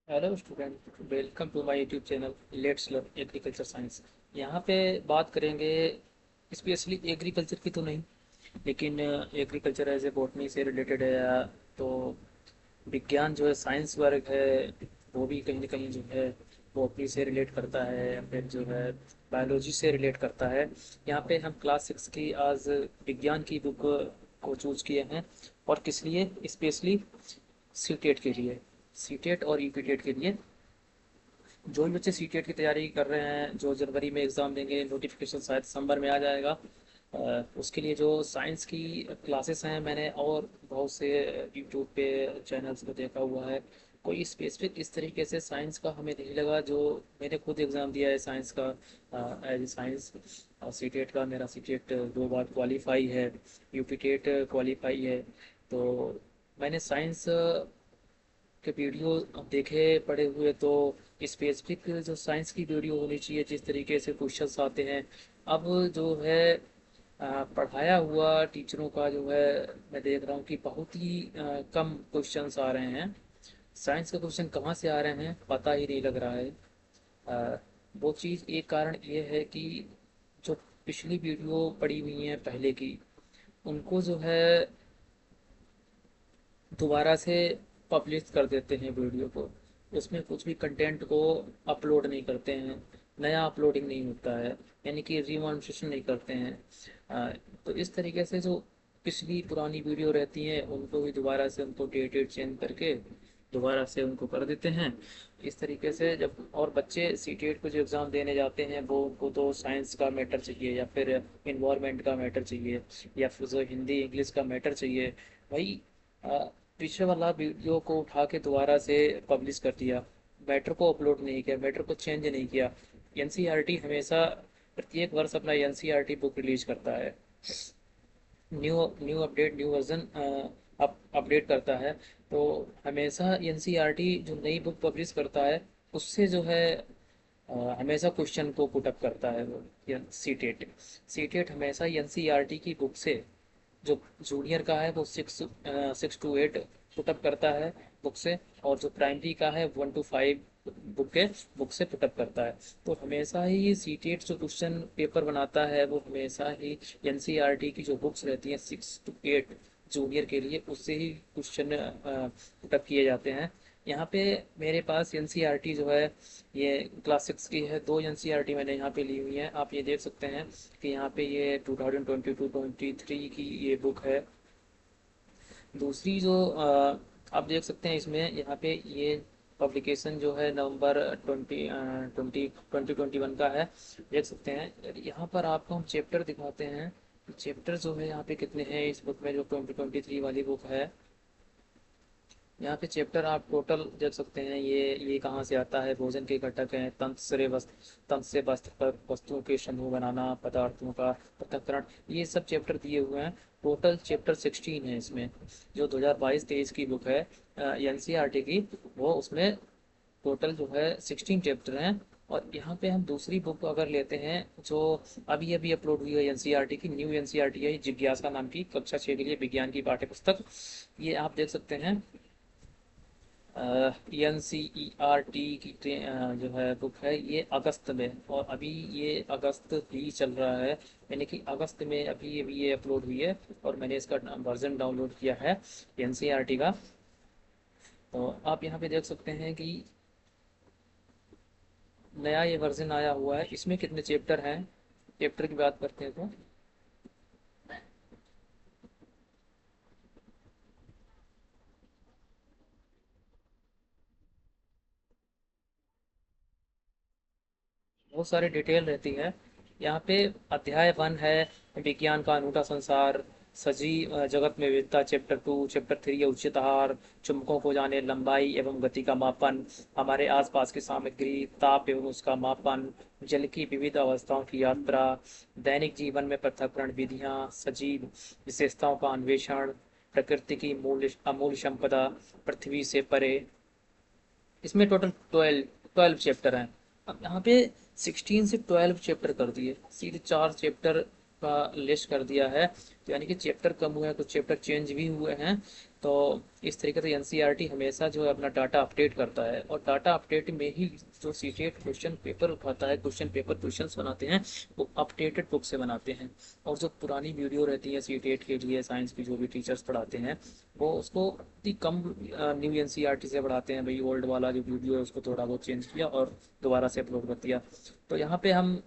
Hello student, welcome to my YouTube channel let's learn agriculture science. यहाँ पे बात करेंगे स्पेशली एग्रीकल्चर की तो नहीं, लेकिन एग्रीकल्चर एज ए बॉटनी से रिलेटेड है तो विज्ञान जो है साइंस वर्ग है वो भी कहीं ना कहीं जो है बॉटनी से रिलेट करता है या फिर जो है बायोलॉजी से रिलेट करता है। यहाँ पे हम क्लास 6 की आज विज्ञान की बुक को चूज किए हैं। और किस लिए? स्पेशली सीटेट के लिए, सीटेट और ईपीटेट के लिए। जो भी बच्चे सीटेट की तैयारी कर रहे हैं, जो जनवरी में एग्ज़ाम देंगे, नोटिफिकेशन शायद दिसंबर में आ जाएगा। उसके लिए जो साइंस की क्लासेस हैं, मैंने और बहुत से यूट्यूब पे चैनल्स पे देखा हुआ है। कोई स्पेसिफिक इस तरीके से साइंस का हमें नहीं लगा। जो मैंने खुद एग्ज़ाम दिया है साइंस का, एज ए साइंस सीटेट का, मेरा सीटेट 2 बार क्वालिफाई है, यूपीटेट क्वालिफाई है। तो मैंने साइंस के वीडियो देखे पड़े हुए, तो स्पेसिफिक जो साइंस की वीडियो होनी चाहिए, जिस तरीके से क्वेश्चंस आते हैं अब जो है पढ़ाया हुआ टीचरों का जो है, मैं देख रहा हूँ कि बहुत ही कम क्वेश्चंस आ रहे हैं। साइंस के क्वेश्चन कहाँ से आ रहे हैं पता ही नहीं लग रहा है। अ, वो चीज़, एक कारण ये है कि जो पिछली वीडियो पड़ी हुई हैं पहले की, उनको जो है दोबारा से पब्लिश कर देते हैं वीडियो को। उसमें कुछ भी कंटेंट को अपलोड नहीं करते हैं, नया अपलोडिंग नहीं होता है, यानी कि रीमॉन्स्ट्रेशन नहीं करते हैं। तो इस तरीके से जो पिछली पुरानी वीडियो रहती हैं उनको भी दोबारा से उनको डेट चेंज करके दोबारा से उनको कर देते हैं। इस तरीके से जब और बच्चे सीटेट को जो एग्ज़ाम देने जाते हैं, वो उनको तो साइंस का मैटर चाहिए या फिर इन्वायरमेंट का मैटर चाहिए या फिर जो हिंदी इंग्लिश का मैटर चाहिए। भाई, पीछे वाला वीडियो को उठा के दोबारा से पब्लिश कर दिया, मैटर को अपलोड नहीं किया, मैटर को चेंज नहीं किया। एनसीईआरटी हमेशा प्रत्येक वर्ष अपना एनसीईआरटी बुक रिलीज करता है, new new update, new version update करता है। तो हमेशा एनसीईआरटी जो नई बुक पब्लिश करता है उससे जो है हमेशा क्वेश्चन को पुटअप करता है वो। सीटेट सीटेट हमेशा एनसीईआरटी की बुक से, जो जूनियर का है वो 6 to 8 पुटअप करता है बुक से, और जो प्राइमरी का है 1 to 5 बुक से पुटअप करता है। तो हमेशा ही ये सीटेट जो क्वेश्चन पेपर बनाता है वो हमेशा ही एनसीईआरटी की जो बुक्स रहती हैं 6 to 8 जूनियर के लिए, उससे ही क्वेश्चन पुटअप किए जाते हैं। यहाँ पे मेरे पास एनसीईआरटी जो है ये क्लास 6 की है। 2 एनसीईआरटी मैंने यहाँ पे ली हुई हैं, आप ये देख सकते हैं कि यहाँ पे ये 2022-23 की ये बुक है। दूसरी जो आप देख सकते हैं इसमें, यहाँ पे ये पब्लिकेशन जो है नवंबर 2021 का है, देख सकते हैं। यहाँ पर आपको हम चैप्टर दिखाते हैं। चैप्टर जो है यहाँ पे कितने हैं इस बुक में, जो 2023 वाली बुक है। यहाँ पे चैप्टर आप टोटल देख सकते हैं। ये कहाँ से आता है? भोजन के घटक हैं, तंत्र से वस्त्र पर वस्तुओं के समूह बनाना, पदार्थों का पृथक्करण, ये सब चैप्टर दिए हुए हैं। टोटल चैप्टर 16 है इसमें। जो 2022-23 की बुक है एनसीईआरटी की, वो उसमें टोटल जो है 16 चैप्टर हैं। और यहाँ पे हम दूसरी बुक अगर लेते हैं जो अभी अभी अपलोड हुई है एनसीईआरटी की, न्यू एनसीईआरटी है, जिज्ञासा नाम की, कक्षा 6 के लिए विज्ञान की पाठ्य पुस्तक। ये आप देख सकते हैं N C E R T की जो है बुक है, ये अगस्त में, और अभी ये अगस्त ही चल रहा है, यानी कि अगस्त में अभी ये अपलोड हुई है। और मैंने इसका वर्जन डाउनलोड किया है एन सी आर टी का। तो आप यहाँ पे देख सकते हैं कि नया ये वर्जन आया हुआ है। इसमें कितने चैप्टर हैं, चैप्टर की बात करते हैं तो बहुत सारी डिटेल रहती है। यहाँ पे अध्याय 1 है विज्ञान का अनूठा संसार, सजीव जगत में विविधता। चैप्टर 2, चैप्टर 3 है उचित आहार, चुंबकों को जाने, लंबाई एवं गति का मापन, हमारे आसपास की सामग्री, ताप एवं उसका मापन, जल की विविध अवस्थाओं की यात्रा, दैनिक जीवन में पृथक्करण विधियाँ, सजीव विशेषताओं का अन्वेषण, प्रकृति की मूल्य अमूल्य संपदा, पृथ्वी से परे। इसमें टोटल 12 चैप्टर हैं। अब यहाँ पे 16 से 12 चैप्टर कर दिए, सीधे 4 चैप्टर का लिस्ट कर दिया है। तो यानी कि चैप्टर कम हुए हैं, कुछ चैप्टर चेंज भी हुए हैं। तो इस तरीके से एनसीईआरटी हमेशा जो है अपना डाटा अपडेट करता है, और डाटा अपडेट में ही जो सीटेट क्वेश्चन पेपर उठाता है, क्वेश्चन पेपर क्वेश्चन्स बनाते हैं, वो अपडेटेड बुक से बनाते हैं। और जो पुरानी वीडियो रहती है सीटेट के लिए साइंस की, जो भी टीचर्स पढ़ाते हैं, वो उसको इतनी कम न्यू एनसीईआरटी से पढ़ाते हैं। भाई ओल्ड वाला जो वीडियो है उसको थोड़ा बहुत चेंज किया और दोबारा से अपलोड कर दिया। तो यहाँ पे हम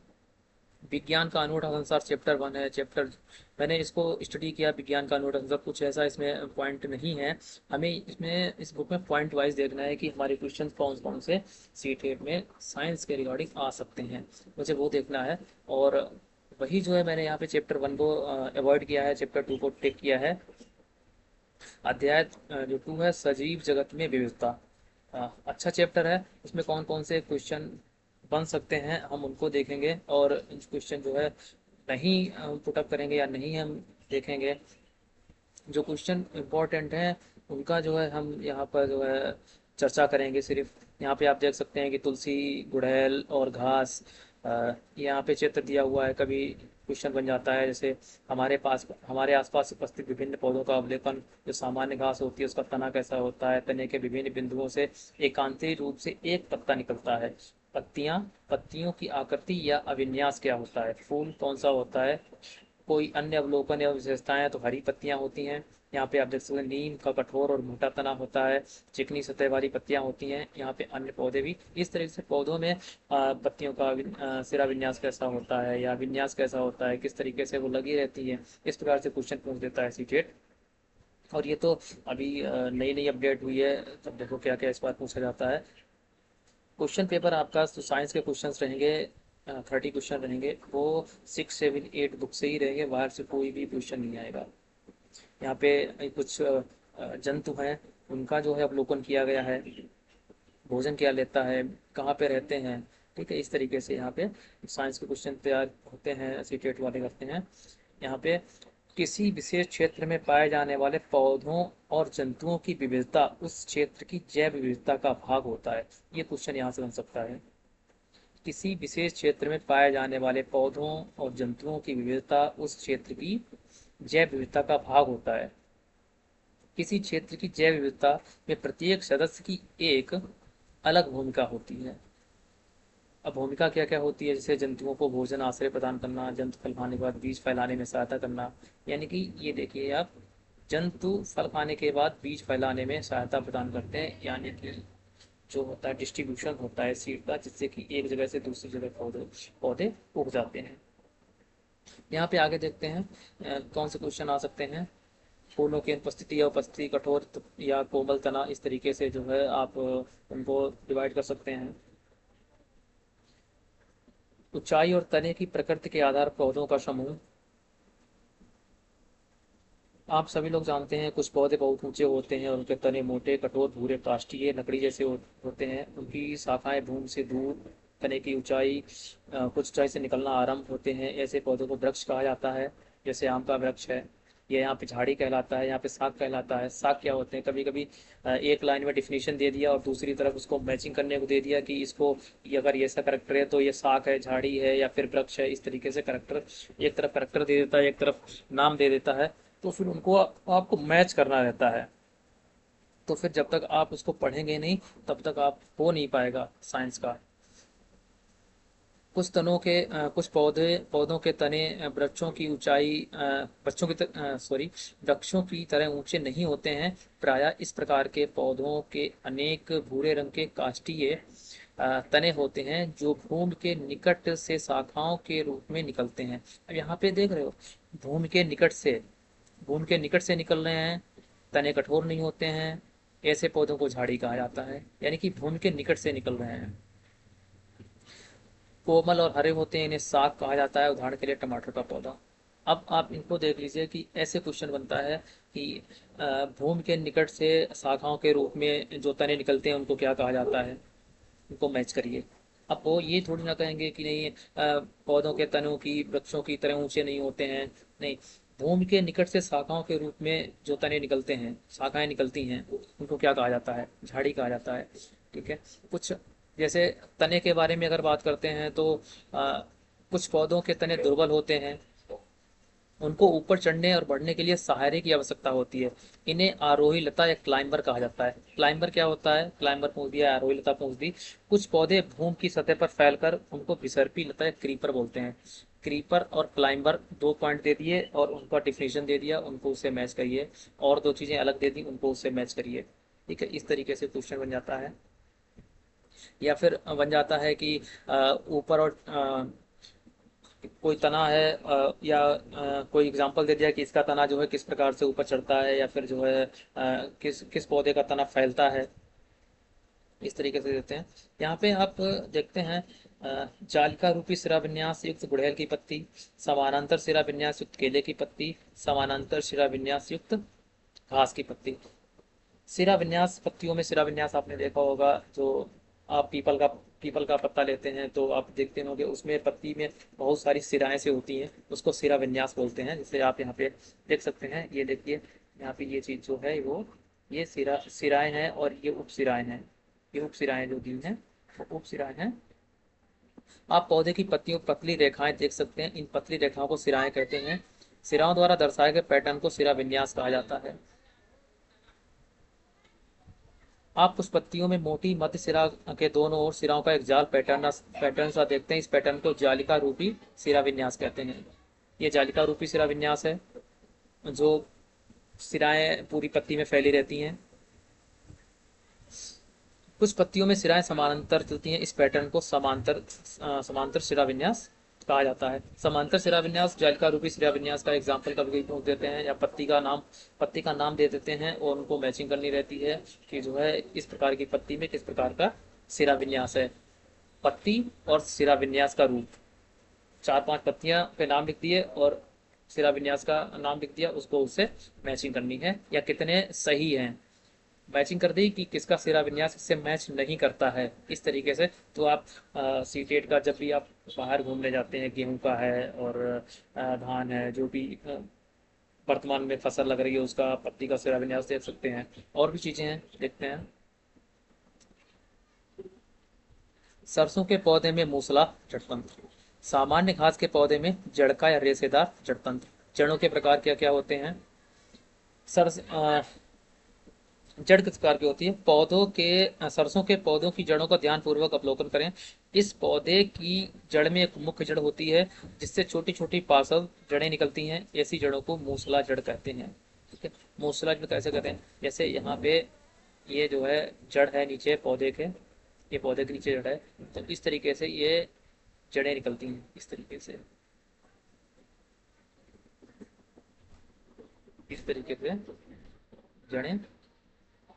विज्ञान का अनूठा संसार चैप्टर 1 है। चैप्टर मैंने इसको स्टडी किया, विज्ञान का अनूठा संसार, कुछ ऐसा इसमें पॉइंट नहीं है। हमें इसमें इस बुक में पॉइंट वाइज देखना है कि हमारे क्वेश्चन कौन कौन से सी टेट में साइंस के रिगार्डिंग आ सकते हैं, मुझे वो देखना है। और वही जो है मैंने यहाँ पे चैप्टर 1 को अवॉइड किया है, चैप्टर 2 को टेक किया है। अध्याय जो 2 है, सजीव जगत में विविधता। अच्छा चैप्टर है, इसमें कौन कौन से क्वेश्चन बन सकते हैं हम उनको देखेंगे, और क्वेश्चन जो है नहीं पुटअप करेंगे या नहीं हम देखेंगे। जो क्वेश्चन इम्पोर्टेंट हैं उनका जो है हम यहाँ पर जो है चर्चा करेंगे सिर्फ। यहाँ पे आप देख सकते हैं कि तुलसी, गुड़हल और घास, यहाँ पे चित्र दिया हुआ है। कभी क्वेश्चन बन जाता है जैसे हमारे आसपास उपस्थित विभिन्न पौधों का अवलोकन। जो सामान्य घास होती है उसका तना कैसा होता है, तने के विभिन्न बिंदुओं से एकांतरी रूप से एक पत्ता निकलता है। पत्तियों की आकृति या अविन्यास क्या होता है, फूल कौन सा होता है, कोई अन्य अवलोकन या विशेषताएं, तो हरी पत्तियां होती हैं। यहाँ पे आप देख सकते हैं नीम का कठोर और मोटा तना होता है, चिकनी सतह वाली पत्तियां होती हैं। यहाँ पे अन्य पौधे भी इस तरह से पौधों में पत्तियों का सिरा विन्यास कैसा होता है या विन्यास कैसा होता है, किस तरीके से वो लगी रहती है, इस प्रकार से क्वेश्चन पूछ देता है सीटेट। और ये तो अभी नई नई अपडेट हुई है, तब देखो क्या क्या इस बार पूछा जाता है। क्वेश्चन पेपर आपका तो साइंस के क्वेश्चंस रहेंगे, 30 क्वेश्चन रहेंगे, वो 6, 7, 8 बुक से ही रहेंगे, बाहर से कोई भी क्वेश्चन नहीं आएगा। यहाँ पे कुछ जंतु हैं, उनका जो है अवलोकन किया गया है, भोजन क्या लेता है, कहाँ पे रहते हैं। ठीक है, इस तरीके से यहाँ पे साइंस के क्वेश्चन तैयार होते हैं, सीटेट वाले करते हैं। यहाँ पे किसी विशेष क्षेत्र में पाए जाने वाले पौधों और जंतुओं की विविधता उस क्षेत्र की जैव विविधता का भाग होता है। ये क्वेश्चन यहाँ से बन सकता है। किसी विशेष क्षेत्र में पाए जाने वाले पौधों और जंतुओं की विविधता उस क्षेत्र की जैव विविधता का भाग होता है। किसी क्षेत्र की जैव विविधता में प्रत्येक सदस्य की एक अलग भूमिका होती है। अब भूमिका क्या क्या होती है, जैसे जंतुओं को भोजन आश्रय प्रदान करना, जंतु फल खाने के बाद बीज फैलाने में सहायता करना। यानी कि ये देखिए आप, जंतु फल खाने के बाद बीज फैलाने में सहायता प्रदान करते हैं, यानी कि जो होता है डिस्ट्रीब्यूशन होता है सीड का, जिससे कि एक जगह से दूसरी जगह पौधे पौधे उग जाते हैं। यहाँ पे आगे देखते हैं कौन से क्वेश्चन आ सकते हैं। फूलों की उपस्थिति या उपस्थिति, कठोर या कोमल तना, इस तरीके से जो है आप उनको डिवाइड कर सकते हैं। ऊंचाई और तने की प्रकृति के आधार पर पौधों का समूह। आप सभी लोग जानते हैं कुछ पौधे बहुत ऊंचे होते हैं और उनके तने मोटे, कठोर, भूरे, काष्ठीय, लकड़ी जैसे होते हैं। उनकी शाखाएं भूमि से दूर, तने की ऊंचाई कुछ ऊंचाई से निकलना आरंभ होते हैं। ऐसे पौधों को वृक्ष कहा जाता है। जैसे आम का वृक्ष है, ये यहाँ पे झाड़ी कहलाता है, यहाँ पे साग कहलाता है। साग क्या होते हैं, कभी कभी एक लाइन में डिफिनीशन दे दिया और दूसरी तरफ उसको मैचिंग करने को दे दिया कि इसको ये अगर ये ऐसा करेक्टर है तो ये साग है, झाड़ी है या फिर वृक्ष है। इस तरीके से करेक्टर, एक तरफ करेक्टर दे देता है, एक तरफ नाम दे देता है। तो फिर उनको आपको मैच करना रहता है। तो फिर जब तक आप उसको पढ़ेंगे नहीं तब तक आप हो नहीं पाएगा साइंस का। कुछ पौधों के तने वृक्षों की ऊंचाई वृक्षों की तरह ऊंचे नहीं होते हैं। प्रायः इस प्रकार के पौधों के अनेक भूरे रंग के काष्ठीय तने होते हैं जो भूमि के निकट से शाखाओं के रूप में निकलते हैं। अब यहाँ पे देख रहे हो, भूमि के निकट से भूमि के निकट से निकल रहे हैं, तने कठोर नहीं होते हैं। ऐसे पौधों को झाड़ी कहा जाता है, यानी कि भूमि के निकट से निकल रहे हैं। कोमल और हरे होते हैं, इन्हें साग कहा जाता है। उदाहरण के लिए टमाटर का पौधा। अब आप इनको देख लीजिए कि ऐसे क्वेश्चन बनता है कि भूमि के निकट से शाखाओं के रूप में जो तने निकलते हैं उनको क्या कहा जाता है, उनको मैच करिए। अब वो ये थोड़ी ना कहेंगे कि नहीं पौधों के तनों की वृक्षों की तरह ऊंचे नहीं होते हैं। नहीं, भूमि के निकट से शाखाओं के रूप में जो तने निकलते हैं, शाखाएं निकलती हैं, उनको क्या कहा जाता है, झाड़ी कहा जाता है। ठीक है। कुछ जैसे तने के बारे में अगर बात करते हैं तो कुछ पौधों के तने दुर्बल होते हैं, उनको ऊपर चढ़ने और बढ़ने के लिए सहारे की आवश्यकता होती है। इन्हें आरोही लता या क्लाइंबर कहा जाता है। क्लाइंबर क्या होता है? क्लाइंबर पूछ दिया, आरोही लता पूछ दी। कुछ पौधे भूमि की सतह पर फैलकर उनको विसर्पी लता या क्रीपर बोलते हैं। क्रीपर और क्लाइंबर 2 पॉइंट दे दिए और उनका डिफिनेशन दे दिया, उनको उससे मैच करिए। और 2 चीज़ें अलग दे दी, उनको उससे मैच करिए। ठीक है, इस तरीके से क्वेश्चन बन जाता है। या फिर बन जाता है कि ऊपर और कोई तना है, या कोई एग्जांपल दे दिया कि इसका तना जो है किस प्रकार से ऊपर चढ़ता है, या फिर जो है किस किस पौधे का तना फैलता है। इस तरीके से देते हैं। यहाँ पे आप देखते हैं, जालिका रूपी सिरा विन्यास युक्त गुड़हल की पत्ती, समानांतर सिरा विन्यास युक्त केले की पत्ती, समानांतर सिरा विन्यास युक्त घास की पत्ती। सिरा विन्यास पत्तियों में सिरा विन्यास आपने देखा होगा, जो आप पीपल का पत्ता लेते हैं तो आप देखते होंगे उसमें पत्ती में बहुत सारी सिराएं से होती हैं, उसको सिरा विन्यास बोलते हैं। जैसे आप यहाँ पे देख सकते हैं, ये देखिए यहाँ पे ये चीज़ जो है वो ये सिराएं हैं, और ये उप सिराएं हैं। ये उप सिराएं जो दी हैं वो उप सिराएं हैं। आप पौधे की पत्तियों पर पतली रेखाएं देख सकते हैं, इन पतली रेखाओं को सिराएं कहते हैं। सिराओं द्वारा दर्शाए गए पैटर्न को सिरा विन्यास कहा जाता है। आप कुछ पत्तियों में मोटी मध्य सिरा के दोनों ओर सिराओं का एक जाल पैटर्न सा देखते हैं। इस पैटर्न को जालिका रूपी सिरा विन्यास कहते हैं। ये जालिका रूपी सिरा विन्यास है, जो सिराएं पूरी पत्ती में फैली रहती हैं। कुछ पत्तियों में सिराएं समानांतर चलती हैं, इस पैटर्न को समांतर सिरा विन्यास कहा जाता है। समांतर सिरा विन्यास जालिका रूपी सिरा विन्यास का एग्जाम्पल कभी कभी देते हैं, या पत्ती का नाम दे देते हैं, और उनको मैचिंग करनी रहती है कि जो है इस प्रकार की पत्ती में किस प्रकार का सिरा विन्यास है। पत्ती और सिरा विन्यास का रूप, 4-5 पत्तियां पे नाम लिख दिए और सिरा विन्यास का नाम लिख दिया, उसको उससे मैचिंग करनी है, या कितने सही हैं। मैचिंग कर दी कि किसका सिरा विन्यास इससे मैच नहीं करता है, इस तरीके से। तो आप सीटेट का जब भी आप बाहर घूमने जाते हैं, गेहूं का है और धान है, जो भी वर्तमान में फसल लग रही है, उसका पत्ती का सिरा विन्यास देख सकते हैं। और भी चीज़ें हैं, देखते हैं। सरसों के पौधे में मूसला जड़ तंत्र। सामान्य घास के पौधे में जड़का या रेशेदार जड़ तंत्र। जड़ों के प्रकार क्या क्या होते हैं? सर जड़ किस प्रकार की होती है? सरसों के पौधों की जड़ों का ध्यान पूर्वक अवलोकन करें। इस पौधे की जड़ में एक मुख्य जड़ होती है, जिससे छोटी छोटी पार्षद जड़ें निकलती हैं। ऐसी जड़ों को मूसला जड़ कहते हैं। ठीक है, मूसला जड़ कैसे कहते हैं? जैसे यहाँ पे ये जो है जड़ है नीचे पौधे के, ये पौधे के नीचे जड़ है, तो इस तरीके से ये जड़ें निकलती हैं, इस तरीके से, इस तरीके से जड़ें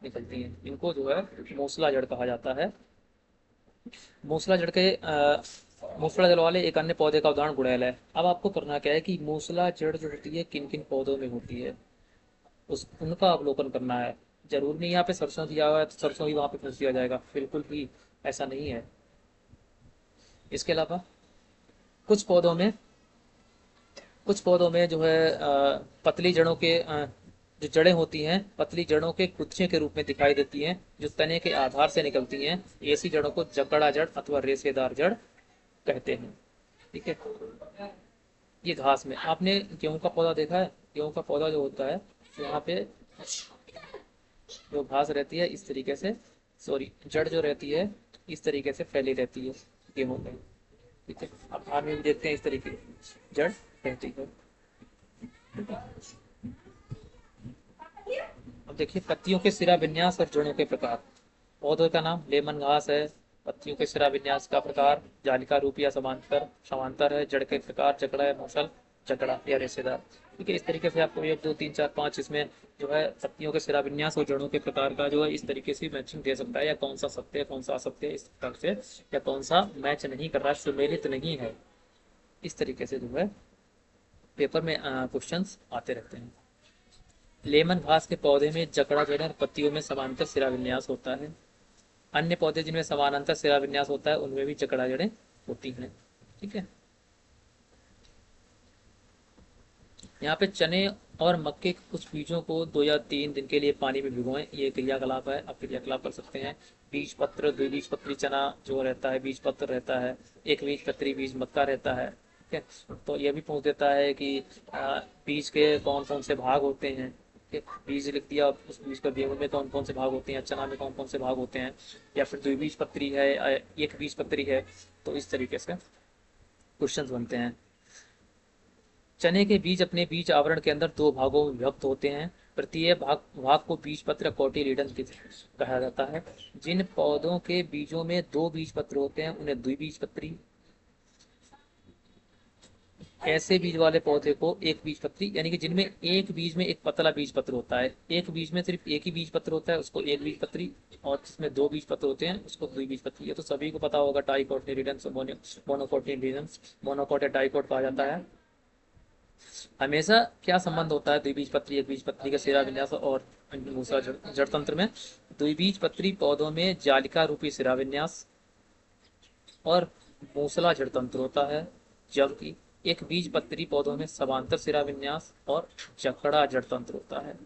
निकलती हैं। इनको जो है मूसला जड़ कहा जाता है। मूसला जड़ के मूसला जड़ वाले एक अन्य पौधे का उदाहरण गुड़हल है। अब आपको करना क्या है कि मूसला जड़ जो होती है किन किन पौधों में होती है, उस उनका अवलोकन करना है। जरूर नहीं यहाँ पे सरसों दिया हुआ है तो सरसों ही वहां पे पूछ दिया जाएगा, बिल्कुल भी ऐसा नहीं है। इसके अलावा कुछ पौधों में कुछ पौधों में जो है पतली जड़ों के जो जड़ें होती हैं पतली जड़ों के गुच्छे के रूप में दिखाई देती हैं, जो तने के आधार से निकलती हैं। ऐसी जड़ों को जकड़ा जड़ अथवा रेशेदार जड़ कहते हैं। ठीक है, ये घास में आपने गेहूं का पौधा देखा है? गेहूं का पौधा जो होता है, यहाँ पे जो घास रहती है इस तरीके से, सॉरी जड़ जो रहती है इस तरीके से फैली रहती है गेहूं में। ठीक है, अब धान में भी देखते हैं इस तरीके की जड़ रहती है। अब देखिए पत्तियों के सिरा विन्यास और जड़ों के प्रकार। पौधों का नाम लेमन घास है। पत्तियों के सिरा विन्यास का प्रकार जालिका रूपी या समांतर समांतर है। जड़ के प्रकार जकड़ा है, मूसल जकड़ा या रेशेदार। ठीक है, इस तरीके से आपको 1 2 3 4 5 इसमें जो है पत्तियों के सिरा विन्यास और जड़ों के प्रकार का जो है इस तरीके से मैचिंग दे सकता है, या कौन सा सत्य है कौन सा असत्य है, इस प्रकार से, या कौन सा मैच नहीं कर रहा, सुमेलित नहीं है। इस तरीके से जो है पेपर में क्वेश्चंस आते रहते हैं। लेमन घास के पौधे में जकड़ा जड़ और पत्तियों में समांतर सिरा विन्यास होता है। अन्य पौधे जिनमें समानांतर सिरा विन्यास होता है उनमें भी जकड़ा जड़ें होती हैं। ठीक है, यहाँ पे चने और मक्के के कुछ बीजों को 2 या 3 दिन के लिए पानी में भिगोएं। ये क्रियाकलाप है, आप क्रियाकलाप कर सकते हैं। बीज पत्र, द्विबीजपत्री चना जो रहता है बीज पत्र रहता है, एक बीज पत्री बीज मक्का रहता है। ठीक है। तो ये भी पूछ देता है कि बीज के कौन कौन से भाग होते हैं। ठीक है, बीज लिख दिया, उस बीज का गेहूं में कौन कौन से भाग होते हैं, चना में कौन कौन से भाग होते हैं, या फिर द्विबीजपत्री है, एक बीजपत्री है। तो इस तरीके से क्वेश्चंस बनते हैं। चने के बीज अपने बीज आवरण के अंदर दो भागों में विभक्त होते हैं। प्रत्येक भाग को बीजपत्र कोटिलीडन कहा जाता है। जिन पौधों के बीजों में दो बीज पत्र होते हैं उन्हें द्विबीजपत्री। ऐसे बीज वाले पौधे को एक बीज पत्री, यानी कि जिनमें एक बीज में एक पतला बीज पत्र होता है, एक बीज में सिर्फ एक ही बीज पत्र होता है, उसको एक बीज पत्री। और जिसमें दो बीज पत्र होते हैं उसको द्विबीज पत्री। ये तो सभी को पता होगा, टाइकोटिलीडन्स, मोनोकोटिलीडन्स, मोनोकोट या डाइकोट कहा जाता है। हमेशा क्या संबंध होता है द्विबीजपत्री एक बीजपत्री का शिरा विन्यास और दूसरा जड़ तंत्र में? द्विबीजपत्री पौधों में जालिका रूपी शिरा विन्यास और मूसला जड़ तंत्र होता है, जबकि एक बीजपत्री पौधों में समांतर शिरा विन्यास और जकड़ा जड़ तंत्र होता है।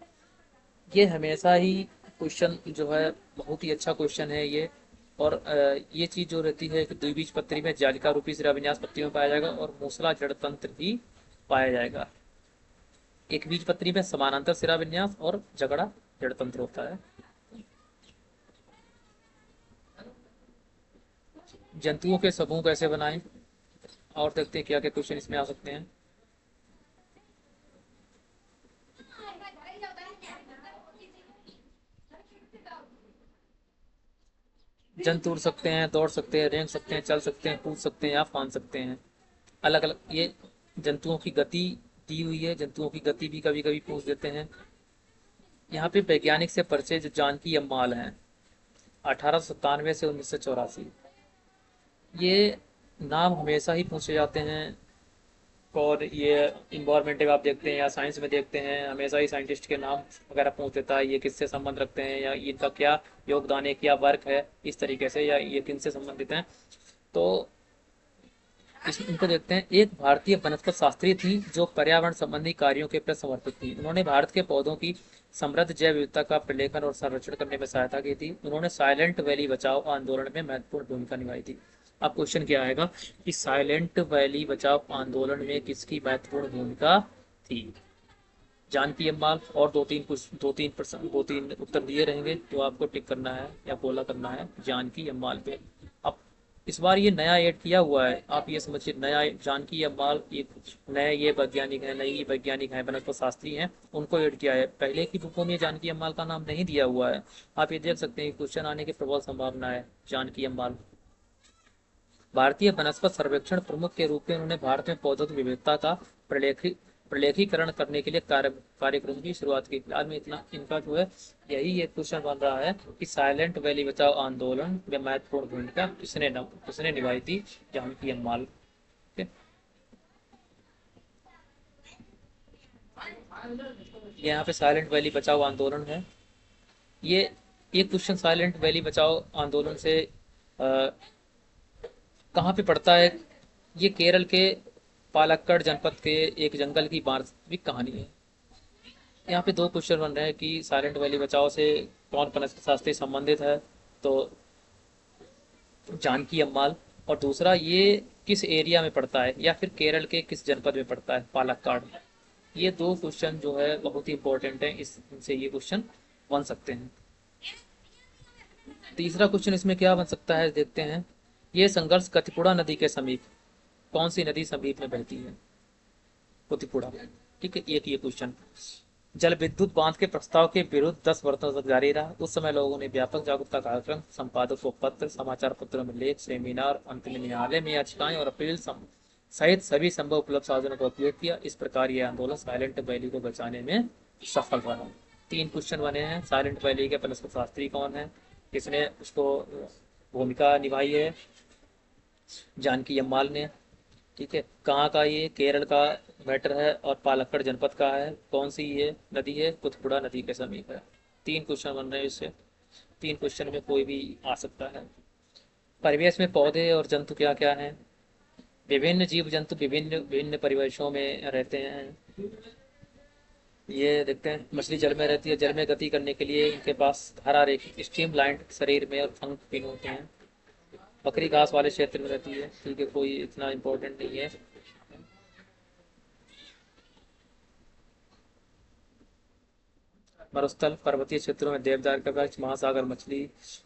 ये हमेशा ही क्वेश्चन जो है, बहुत ही अच्छा क्वेश्चन है ये। और ये चीज जो रहती है कि द्विबीजपत्री में जालिका रूपी शिरा विन्यास पत्तियों में पाया जाएगा और मूसला जड़ तंत्र ही पाया जाएगा। एक बीजपत्री में समानांतर शिरा विन्यास और जकड़ा जड़ तंत्र होता है। जंतुओं के समूह कैसे बनाएं, और देखते हैं क्या क्या क्वेश्चन इसमें आ सकते हैं। जंतु उड़ सकते हैं, दौड़ सकते हैं, रेंग सकते हैं, चल सकते हैं, कूद सकते हैं या फांद सकते हैं। अलग अलग ये जंतुओं की गति दी हुई है। जंतुओं की गति भी कभी कभी पूछ देते हैं। यहाँ पे वैज्ञानिक से परिचय जो जानकी अम्माल हैं, 1897 से 1984। ये नाम हमेशा ही पूछे जाते हैं। और ये इन्वायरमेंट में आप देखते हैं या साइंस में देखते हैं, हमेशा ही साइंटिस्ट के नाम वगैरह पूछ देता है, ये किससे संबंध रखते हैं, या इनका क्या योगदान है, क्या वर्क है, इस तरीके से, या ये किन से संबंधित हैं। तो इनको देखते हैं। एक भारतीय वनस्पति शास्त्री थी जो पर्यावरण संबंधी कार्यों के प्रति समर्पित थी। उन्होंने भारत के पौधों की समृद्ध जैव विविधता का प्रलेखन और संरक्षण करने में सहायता की थी। उन्होंने साइलेंट वैली बचाओ आंदोलन में महत्वपूर्ण भूमिका निभाई थी। अब क्वेश्चन क्या आएगा कि साइलेंट वैली बचाओ आंदोलन में किसकी महत्वपूर्ण भूमिका थी? जानकी अम्माल। और दो तीन उत्तर दिए रहेंगे जो आपको टिक करना है या बोला करना है जानकी अम्माल पे। अब इस बार ये नया ऐड किया हुआ है, आप ये समझिए नया। जानकी अम्माल ये नए ये वैज्ञानिक है, नई वैज्ञानिक है, वनस्पति शास्त्री हैं, उनको ऐड किया है। पहले की बुकों में जानकी अम्माल का नाम नहीं दिया हुआ है। आप ये देख सकते हैं क्वेश्चन आने की प्रबल संभावना है। जानकी अम्माल भारतीय वनस्पति सर्वेक्षण प्रमुख के रूप में उन्होंने भारत में पौधों की विविधता का प्रलेखीकरण करने के लिए कार्यक्रम की शुरुआत की। फिलहाल में इतना इनका जो है यही एक क्वेश्चन बन रहा है कि साइलेंट वैली बचाओ आंदोलन में महत्वपूर्ण भूमिका किसने निभाई थी? जानकी अम्माल। यहाँ पे साइलेंट वैली बचाओ आंदोलन है। ये क्वेश्चन साइलेंट वैली बचाओ आंदोलन से कहाँ पे पड़ता है? ये केरल के पालक्कड़ जनपद के एक जंगल की वास्तविक कहानी है। यहाँ पे दो क्वेश्चन बन रहे हैं कि साइलेंट वैली बचाओ से कौन वनस्पति शास्त्री संबंधित है, तो जानकी अम्माल। और दूसरा ये किस एरिया में पड़ता है, या फिर केरल के किस जनपद में पड़ता है, पालक्काड़। ये दो क्वेश्चन जो है बहुत ही इंपॉर्टेंट है, इनसे ये क्वेश्चन बन सकते हैं। तीसरा क्वेश्चन इसमें क्या बन सकता है देखते हैं। ये संघर्ष कतिपुड़ा नदी के समीप, कौन सी नदी समीप में बहती है? कुतिपुड़ा। ठीक है, एक ये क्वेश्चन। जल विद्युत बांध के प्रस्ताव के विरुद्ध 10 वर्षों तक जारी रहा। उस समय लोगों ने व्यापक जागरूकता कार्यक्रम, संपादक को पत्र, समाचार पत्रों में लेख, सेमिनार, अंत में न्यायालय में याचिकाएं और अपील सहित सभी संभव उपलब्ध साधनों का उपयोग किया। इस प्रकार यह आंदोलन साइलेंट वैली को बचाने में सफल रहा। 3 क्वेश्चन बने हैं। साइलेंट वैली के वनस्पति शास्त्री कौन है, किसने उसको भूमिका निभाई है? जानकी अम्माल ने। ठीक है, कहाँ का? ये केरल का मैटर है और पालक्कड़ जनपद का है। कौन सी ये नदी है? कुतपुड़ा नदी के समीप है। 3 क्वेश्चन बन रहे हैं इससे। 3 क्वेश्चन में कोई भी आ सकता है। परिवेश में पौधे और जंतु क्या क्या हैं? विभिन्न जीव जंतु विभिन्न विभिन्न परिवेशों में रहते हैं। ये देखते हैं, मछली जल में रहती है, जल में गति करने के लिए इनके पास धारा रेखित स्ट्रीमलाइंड शरीर में और पंख पिन होते हैं। बकरी घास वाले क्षेत्र में रहती है। ठीक है, कोई इतना इम्पोर्टेंट नहीं है। मरुस्थल पर्वतीय क्षेत्रों में देवदार का वृक्ष, महासागर मछली,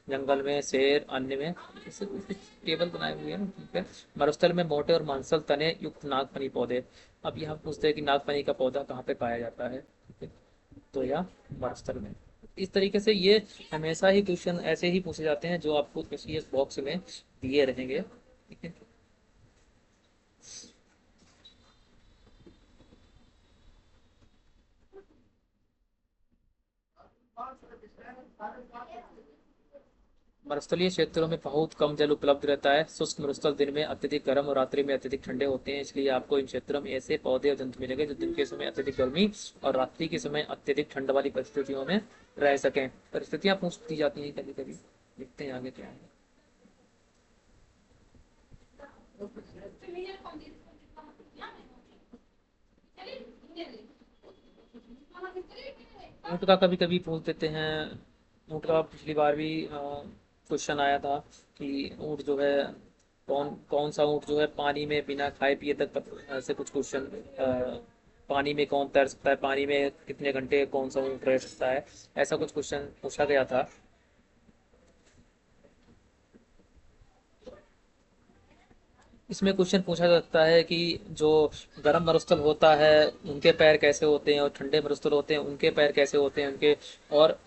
जंगल में शेर, अन्य में इसे टेबल बनाए हुए हैं, ठीक है। मरुस्थल में मोटे और मांसल तने युक्त नागफनी पौधे। अब यहाँ पूछते हैं कि नागफनी का पौधा कहाँ पे पाया जाता है, ठीक है। तो यह मरुस्थल में। इस तरीके से ये हमेशा ही क्वेश्चन ऐसे ही पूछे जाते हैं जो आपको किसी एक बॉक्स में दिए रहेंगे, ठीक है। मरुस्थलीय क्षेत्रों में बहुत कम जल उपलब्ध रहता है। शुष्क मरुस्थल दिन में अत्यधिक गर्म और रात्रि में अत्यधिक ठंडे होते हैं, इसलिए आपको इन क्षेत्रों में ऐसे पौधे और जंतु मिलेंगे जो दिन के समय अत्यधिक गर्मी और रात्रि के समय अत्यधिक ठंड वाली परिस्थितियों में रह सकें। परिस्थितियां पूछ दी जाती हैं कभी कभी, देखते हैं आगे क्या है। ऊँट का कभी कभी पूछ देते हैं। ऊँट का पिछली बार भी क्वेश्चन आया था कि ऊँट जो है, कौन कौन सा ऊँट जो है पानी में बिना खाए पिए तक ऐसे कुछ क्वेश्चन। पानी में कौन तैर सकता है, पानी में कितने घंटे कौन सा ऊँट रह सकता है, ऐसा कुछ क्वेश्चन पूछा गया था। इसमें क्वेश्चन पूछा जा सकता है कि जो गर्म मरुस्थल होता है उनके पैर कैसे होते हैं और ठंडे मरुस्थल होते हैं उनके पैर कैसे होते हैं उनके, और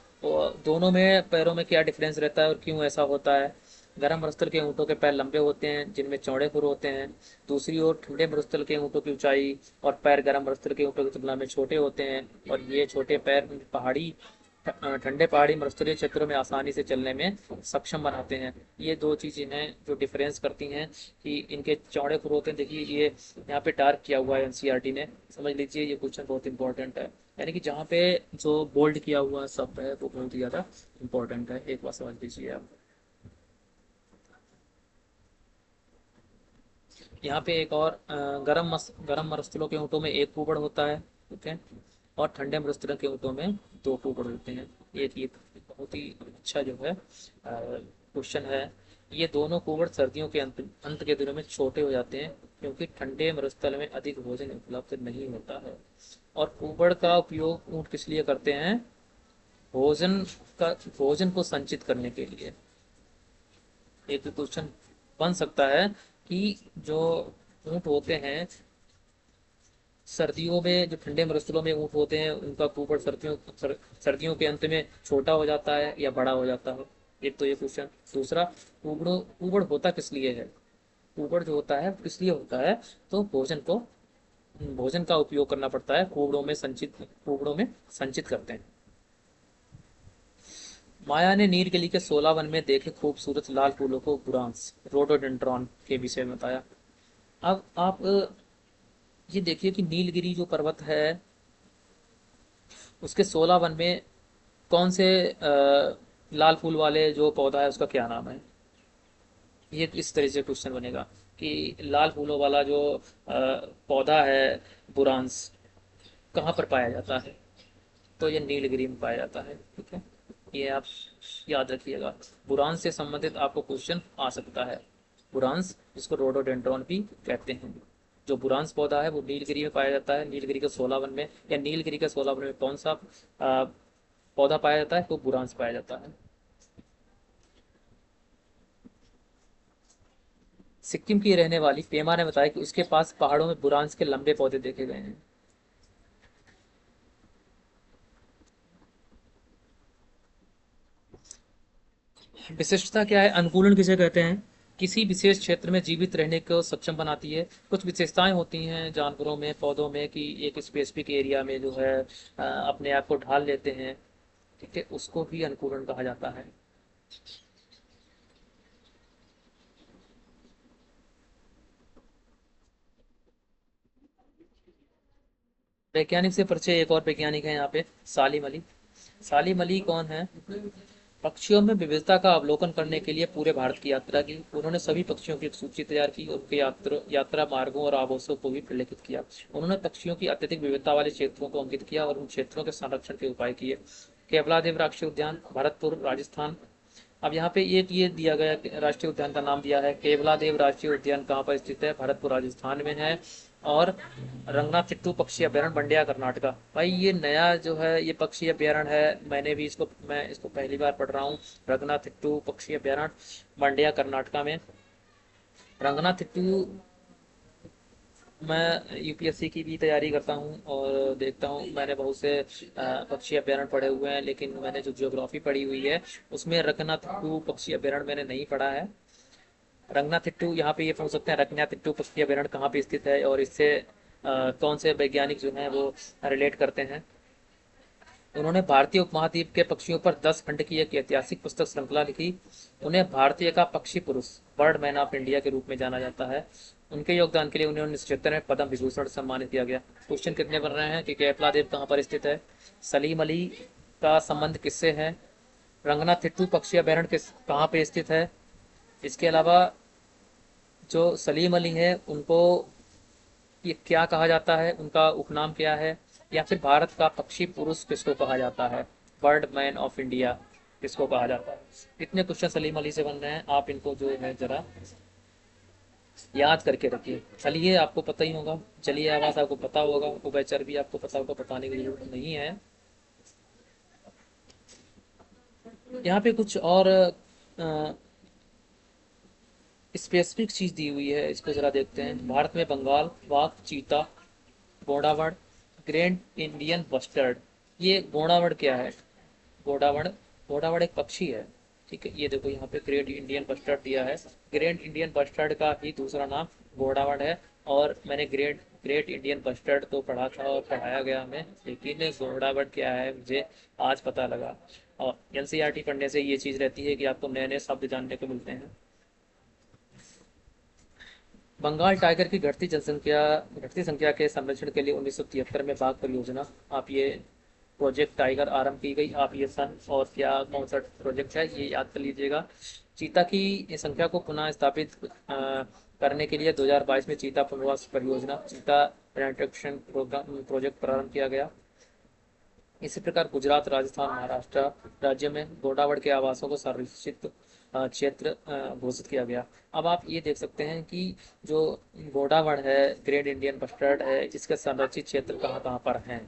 दोनों में पैरों में क्या डिफरेंस रहता है और क्यों ऐसा होता है। गर्म मरुस्थल के ऊँटों के पैर लंबे होते हैं जिनमें चौड़े खुर होते हैं। दूसरी ओर ठंडे मरुस्थल के ऊँटों की ऊंचाई और पैर गर्म मरुस्थल के ऊँटों की तुलना में छोटे होते हैं, और ये छोटे पैर पहाड़ी ठंडे पहाड़ी मरुस्थलीय क्षेत्रों में आसानी से चलने में सक्षम बनाते हैं। ये दो चीज़ें हैं जो डिफरेंस करती हैं कि इनके चौड़े खुर होते हैं। देखिए ये यहाँ पे डार्क किया हुआ है एनसीईआरटी ने, समझ लीजिए ये क्वेश्चन बहुत इंपॉर्टेंट है। यानी कि जहाँ पे जो बोल्ड किया हुआ शब्द है वो बहुत ही ज़्यादा इंपॉर्टेंट है, एक बार समझ लीजिए आप। यहाँ पे एक और गर्म मरुस्थलों के ऊँटों में एक कुबड़ होता है, ठीक है। और ठंडे मरुस्थलों के ऊँटों में दो कुबड़ होते हैं। ये बहुत ही अच्छा जो है क्वेश्चन है। ये दोनों कुबड़ सर्दियों के अंत के दिनों में छोटे हो जाते हैं क्योंकि ठंडे मरुस्थल में अधिक भोजन उपलब्ध नहीं होता है। और कुबड़ का उपयोग ऊँट किस लिए करते हैं? भोजन का, भोजन को संचित करने के लिए। एक क्वेश्चन बन सकता है कि जो ऊँट होते हैं सर्दियों में, जो ठंडे मरुस्थलों में ऊँट होते हैं उनका कुबड़ सर्दियों के अंत में छोटा हो जाता है या बड़ा हो जाता है। एक तो ये क्वेश्चन। दूसरा, कुबड़ होता किस लिए है? कुबड़ जो होता है किस लिए होता है? तो भोजन का उपयोग करना पड़ता है, कुबड़ों में संचित करते हैं। माया ने नीलगिरी के 16 वन में देखे खूबसूरत लाल फूलों को बुरांस रोडोडेंड्रॉन के विषय में बताया। अब आप ये देखिए कि नीलगिरी जो पर्वत है उसके 16 वन में कौन से लाल फूल वाले जो पौधा है उसका क्या नाम है। ये इस तरह से क्वेश्चन बनेगा कि लाल फूलों वाला जो पौधा है बुरांस कहाँ पर पाया जाता है, तो ये नीलगिरी में पाया जाता है, ठीक है। ये आप याद रखिएगा। बुरांस से संबंधित आपको क्वेश्चन आ सकता है। बुरांस जिसको रोडोडेंड्रॉन भी कहते हैं, जो बुरांस पौधा है वो नीलगिरी में पाया जाता है। नीलगिरी के 16 वन में, या नीलगिरी के 16 वन में कौन सा पौधा पाया जाता है? तो बुरांस पाया जाता है। सिक्किम की रहने वाली पेमा ने बताया कि उसके पास पहाड़ों में बुरांस के लंबे पौधे देखे गए हैं। विशिष्टता क्या है? अनुकूलन किसे कहते हैं? किसी विशेष क्षेत्र में जीवित रहने को सक्षम बनाती है। कुछ विशेषताएं होती हैं जानवरों में, पौधों में, कि एक स्पेसिफिक एरिया में जो है अपने आप को ढाल लेते हैं, ठीक है, उसको भी अनुकूलन कहा जाता है। वैज्ञानिक से परिचय, एक और वैज्ञानिक है यहाँ पे, सालिम अली। सालिम अली कौन है? पक्षियों में विविधता का अवलोकन करने के लिए पूरे भारत की यात्रा की। उन्होंने सभी पक्षियों की एक सूची तैयार की और उनके यात्रा मार्गों और आवासों को भी प्रलेखित किया। उन्होंने पक्षियों की अत्यधिक विविधता वाले क्षेत्रों को अंकित किया और उन क्षेत्रों के संरक्षण के उपाय किए। केवलादेव राष्ट्रीय उद्यान, भरतपुर, राजस्थान। अब यहाँ पे एक ये दिया गया राष्ट्रीय उद्यान का नाम दिया है, केवलादेव राष्ट्रीय उद्यान कहाँ पर स्थित है? भरतपुर राजस्थान में है। और रंगनाथिट्टू पक्षी अभयारण्य मंड्या कर्नाटका। भाई ये नया जो है ये पक्षी अभयारण्य है, मैं इसको पहली बार पढ़ रहा हूँ। रंगनाथिट्टू पक्षी अभयारण्य मंड्या कर्नाटका में। रंगनाथिट्टू, मैं यूपीएससी की भी तैयारी करता हूँ और देखता हूँ, मैंने बहुत से पक्षी अभयारण्य पढ़े हुए हैं, लेकिन मैंने जो ज्योग्राफी पढ़ी हुई है उसमें रंगनाथिट्टू पक्षी अभयारण्य मैंने नहीं पढ़ा है। रंगनाथिट्टू, यहाँ पे ये पूछ सकते हैं रंगनाथिट्टू पक्षी अभयारण्य कहाँ पे स्थित है और इससे कौन से वैज्ञानिक जो हैं वो रिलेट करते हैं। उन्होंने भारतीय उपमहाद्वीप के पक्षियों पर 10 खंड की एक ऐतिहासिक पुस्तक श्रृंखला लिखी। उन्हें भारतीय का पक्षी पुरुष, बर्ड मैन ऑफ इंडिया के रूप में जाना जाता है। उनके योगदान के लिए उन्हें 1976 में पद्म विभूषण से सम्मानित किया गया। क्वेश्चन कितने बन रहे हैं कि केपला द्वीप कहाँ पर स्थित है, सलीम अली का संबंध किससे है, रंगनाथिट्टू पक्षी अभयारण्य किस कहाँ पे स्थित है, इसके अलावा जो सलीम अली है उनको ये क्या कहा जाता है, उनका उपनाम क्या है, या फिर भारत का पक्षी पुरुष किसको कहा जाता है, बर्ड मैन ऑफ इंडिया किसको कहा जाता है। इतने क्वेश्चन सलीम अली से बन रहे हैं, आप इनको जो है जरा याद करके रखिए। चलिए, आपको पता ही होगा, चलिए आवाज आपको पता होगा, उभयचर भी आपको पता होगा, बताने की जरूरत नहीं है। यहाँ पे कुछ और स्पेसिफिक चीज दी हुई है, इसको जरा देखते हैं। भारत में बंगाल वाघ, चीता, घोड़ावड़, ग्रेट इंडियन बस्टर्ड। ये घोड़ावड़ क्या है, घोड़ावड़, घोड़ावड़ एक पक्षी है, ठीक है। ये देखो यहाँ पे ग्रेट इंडियन बस्टर्ड दिया है। ग्रेट इंडियन बस्टर्ड का ही दूसरा नाम घोड़ावड़ है। और मैंने ग्रेट ग्रेट इंडियन बस्टर्ड तो पढ़ा था और पढ़ाया गया हमें, लेकिन घोड़ावड़ क्या है मुझे आज पता लगा। और एनसीईआरटी पढ़ने से ये चीज़ रहती है कि आपको नए नए शब्द जानने को मिलते हैं। बंगाल टाइगर की घटती संख्या के संरक्षण के लिए 1973 में बाघ परियोजना, आप ये प्रोजेक्ट टाइगर आरंभ की गई। आप ये सन और क्या कौन सा प्रोजेक्ट है ये याद कर लीजिएगा। चीता की संख्या को पुनः स्थापित करने के लिए 2022 में चीता पुनर्वास परियोजना, चीता रिइंट्रोडक्शन प्रोग्राम प्रोजेक्ट प्रारंभ किया गया। इसी प्रकार गुजरात, राजस्थान, महाराष्ट्र राज्य में घोड़ावड़ के आवासों को संरक्षित क्षेत्र घोषित किया गया। अब आप ये देख सकते हैं कि जो घोड़ावड़ है, ग्रेट इंडियन बस्टर्ड है, इसके संरक्षित क्षेत्र कहाँ कहाँ पर हैं।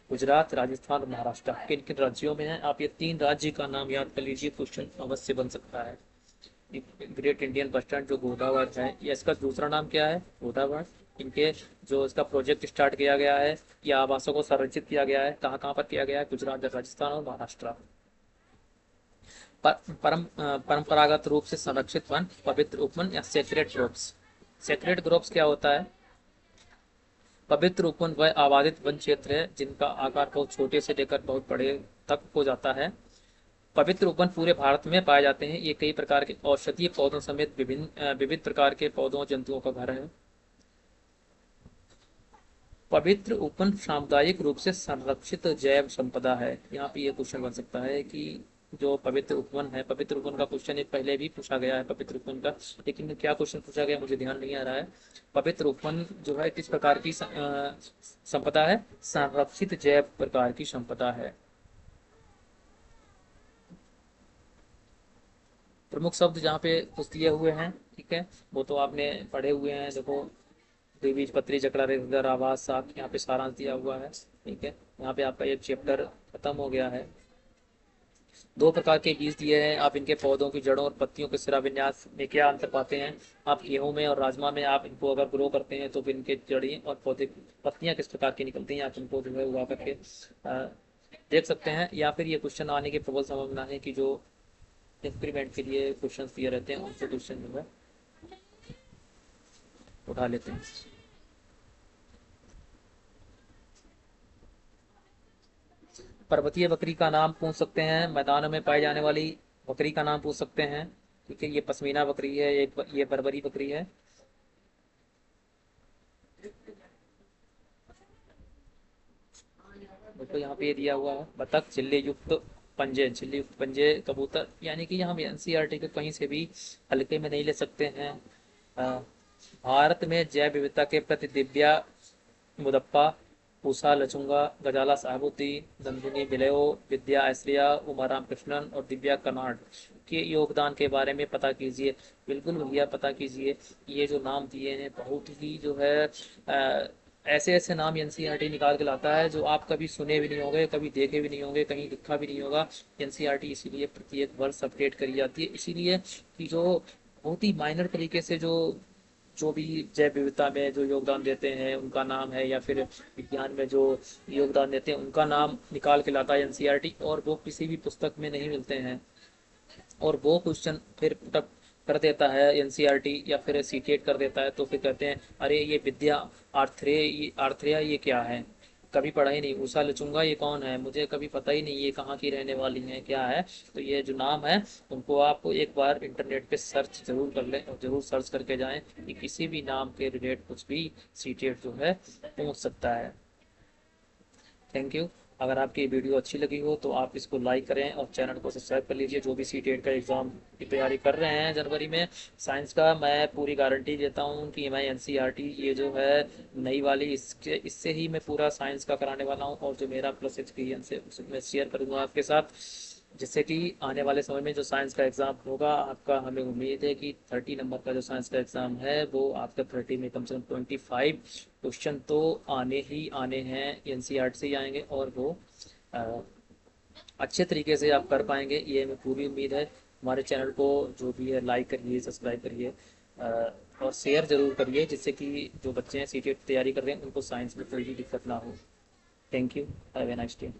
गुजरात, राजस्थान और महाराष्ट्र किन किन राज्यों में है, आप ये 3 राज्य का नाम याद कर लीजिए, क्वेश्चन अवश्य बन सकता है। ग्रेट इंडियन बस्टर्ड जो घोड़ावड़ है, या इसका दूसरा नाम क्या है, घोड़ावड़। इनके जो इसका प्रोजेक्ट स्टार्ट किया गया है या आवासों को संरक्षित किया गया है, कहाँ कहाँ पर किया गया है, गुजरात, राजस्थान और महाराष्ट्र। परंपरागत रूप से संरक्षित वन, पवित्र उपवन या सेक्रेट ग्रुप्स। सेक्रेट ग्रुप्स क्या होता है, पवित्र उपवन वह आबादित वन क्षेत्र है जिनका आकार बहुत छोटे से लेकर बहुत बड़े तक हो जाता है। पवित्र उपवन पूरे भारत में पाए जाते हैं। ये कई प्रकार के औषधीय पौधों समेत विविध प्रकार के पौधों और जंतुओं का घर है। पवित्र उपवन सामुदायिक रूप से संरक्षित जैव संपदा है। यहाँ पे ये क्वेश्चन बन सकता है कि जो पवित्र उपवन है, पवित्र उपवन का क्वेश्चन एक पहले भी पूछा गया है पवित्र उपवन का, लेकिन क्या क्वेश्चन पूछा गया मुझे ध्यान नहीं आ रहा है। पवित्र उपवन जो है किस प्रकार की संपदा है, संरक्षित जैव प्रकार की संपदा है। प्रमुख शब्द जहाँ पे कुछ दिए हुए हैं, ठीक है, वो तो आपने पढ़े हुए हैं। देखो, द्विबीजपत्री, जकड़ा, रेखा, आवास, साख, यहाँ पे सारांश दिया हुआ है, ठीक है। यहाँ पे आपका एक चैप्टर खत्म हो गया है। 2 प्रकार के बीज दिए हैं, आप इनके पौधों की जड़ों और पत्तियों के सिरा विन्यास में क्या अंतर पाते हैं। आप गेहूं में और राजमा में आप इनको अगर ग्रो करते हैं तो फिर इनके जड़ी और पौधे पत्तियां किस प्रकार की निकलती हैं, आप इनको जो है उगा करके देख सकते हैं। या फिर ये क्वेश्चन आने की प्रबल संभावना है कि जो एक्सपेरिमेंट के लिए क्वेश्चन दिए रहते हैं उनसे क्वेश्चन जो है उठा लेते हैं। पर्वतीय बकरी का नाम पूछ सकते हैं, मैदानों में पाई जाने वाली बकरी का नाम पूछ सकते हैं, ठीक है। ये पश्मीना बकरी है, ये बर्बरी बकरी है। देखो यहाँ पे ये दिया हुआ है, बतख, छिल्ली युक्त पंजे कबूतर, यानी कि हम एनसीईआरटी के कहीं से भी हल्के में नहीं ले सकते हैं। अ, भारत में जैव विविधता के प्रति दिव्या मुदप्पा उषा लचुंगा, गजाला साहबुद्दीन, नंदिनी बिलेओ, विद्या ऐश्वर्या, उमा राम कृष्णन और दिव्या कनाड के योगदान के बारे में पता कीजिए। बिल्कुल भैया पता कीजिए। ये जो नाम दिए हैं बहुत ही जो है ऐसे ऐसे नाम एनसीईआरटी निकाल के लाता है जो आप कभी सुने भी नहीं होंगे, कभी देखे भी नहीं होंगे, कहीं लिखा भी नहीं होगा। एनसीईआरटी इसीलिए प्रत्येक वर्ष अपडेट करी जाती है, इसीलिए कि जो बहुत ही माइनर तरीके से जो जो भी जैव विविधता में जो योगदान देते हैं उनका नाम है, या फिर विज्ञान में जो योगदान देते हैं उनका नाम निकाल के लाता है एनसीईआरटी, और वो किसी भी पुस्तक में नहीं मिलते हैं। और वो क्वेश्चन फिर पुटअप कर देता है एनसीईआरटी या फिर सीटेट कर देता है, तो फिर कहते हैं अरे ये विद्या आर्थ्रेया ये क्या है, कभी पढ़ा ही नहीं। उषा लचुंगा ये कौन है, मुझे कभी पता ही नहीं ये कहाँ की रहने वाली है क्या है। तो ये जो नाम है उनको आप एक बार इंटरनेट पे सर्च जरूर कर लें, और जरूर सर्च करके जाएं कि किसी भी नाम के रिलेट कुछ भी सीटेट जो है पूछ सकता है। Thank you. अगर आपकी ये वीडियो अच्छी लगी हो तो आप इसको लाइक करें और चैनल को सब्सक्राइब कर लीजिए। जो भी सी टेट का एग्ज़ाम की तैयारी कर रहे हैं जनवरी में साइंस का, मैं पूरी गारंटी देता हूँ कि मैं एनसीईआरटी ये जो है नई वाली इससे ही मैं पूरा साइंस का कराने वाला हूँ, और जो मेरा प्लस एक्सपीरियंस है उसे मैं शेयर करूँगा आपके साथ, जिससे कि आने वाले समय में जो साइंस का एग्ज़ाम होगा आपका, हमें उम्मीद है कि 30 नंबर का जो साइंस का एग्ज़ाम है वो आपका 30 में कम से कम 25 क्वेश्चन तो आने ही आने हैं, एनसीईआरटी से ही आएंगे, और वो अ, अच्छे तरीके से आप कर पाएंगे, ये हमें पूरी उम्मीद है। हमारे चैनल को जो भी है लाइक करिए, सब्सक्राइब करिए, और शेयर ज़रूर करिए, जिससे कि जो बच्चे हैं सीटेट की तैयारी कर रहे हैं उनको साइंस में कोई भी दिक्कत ना हो। Thank you. Have a nice day.